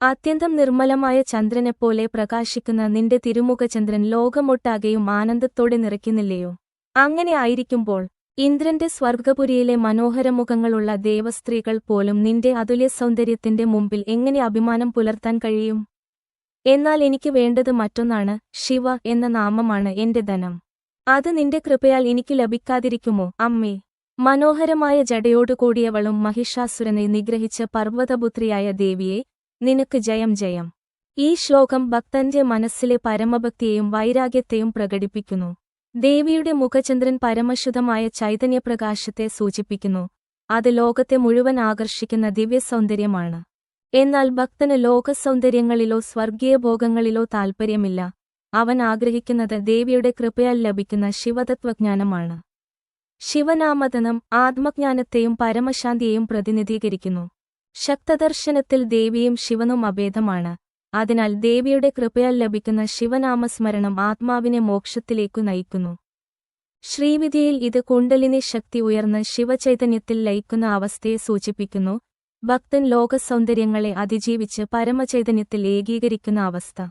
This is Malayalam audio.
അത്യന്തം നിർമ്മലമായ ചന്ദ്രനെപ്പോലെ പ്രകാശിക്കുന്ന നിന്റെ തിരുമുഖചന്ദ്രൻ ലോകമൊട്ടാകെയും ആനന്ദത്തോടെ നിറയ്ക്കുന്നില്ലയോ? അങ്ങനെ ആയിരിക്കുമ്പോൾ ഇന്ദ്രന്റെ സ്വർഗപുരിയിലെ മനോഹരമുഖങ്ങളുള്ള ദേവസ്ത്രീകൾ പോലും നിന്റെ അതുല്യ സൗന്ദര്യത്തിന്റെ മുമ്പിൽ എങ്ങനെ അഭിമാനം പുലർത്താൻ കഴിയും? എന്നാൽ എനിക്ക് വേണ്ടത് മറ്റൊന്നാണ്. ശിവ എന്ന നാമമാണ് എന്റെ ധനം. അത് നിന്റെ കൃപയാൽ എനിക്ക് ലഭിക്കാതിരിക്കുമോ അമ്മേ? മനോഹരമായ ജടയോടുകൂടിയവളും മഹിഷാസുരനെ നിഗ്രഹിച്ച പർവ്വതപുത്രിയായ ദേവിയെ, നിനക്ക് ജയം ജയം. ഈ ശ്ലോകം ഭക്തന്റെ മനസ്സിലെ പരമഭക്തിയെയും വൈരാഗ്യത്തെയും പ്രകടിപ്പിക്കുന്നു. ദേവിയുടെ മുഖചന്ദ്രൻ പരമശുദ്ധമായ ചൈതന്യപ്രകാശത്തെ സൂചിപ്പിക്കുന്നു. അത് ലോകത്തെ മുഴുവൻ ആകർഷിക്കുന്ന ദിവ്യസൗന്ദര്യമാണ്. എന്നാൽ ഭക്തന് ലോകസൗന്ദര്യങ്ങളിലോ സ്വർഗീയ ഭോഗങ്ങളിലോ താൽപ്പര്യമില്ല. അവൻ ആഗ്രഹിക്കുന്നത് ദേവിയുടെ കൃപയാൽ ലഭിക്കുന്ന ശിവതത്വജ്ഞാനമാണ്. ശിവനാമധനം ആത്മജ്ഞാനത്തെയും പരമശാന്തിയെയും പ്രതിനിധീകരിക്കുന്നു. ശക്തദർശനത്തിൽ ദേവിയും ശിവനും അഭേദമാണ്. അതിനാൽ ദേവിയുടെ കൃപയാൽ ലഭിക്കുന്ന ശിവനാമസ്മരണം ആത്മാവിനെ മോക്ഷത്തിലേക്കു നയിക്കുന്നു. ശ്രീവിദ്യയിൽ ഇത് കുണ്ഡലിനി ശക്തി ഉയർന്ന് ശിവചൈതന്യത്തിൽ ലയിക്കുന്ന അവസ്ഥയെ സൂചിപ്പിക്കുന്നു. ഭക്തൻ ലോകസൗന്ദര്യങ്ങളെ അതിജീവിച്ച് പരമചൈതന്യത്തിൽ ഏകീകരിക്കുന്ന അവസ്ഥ.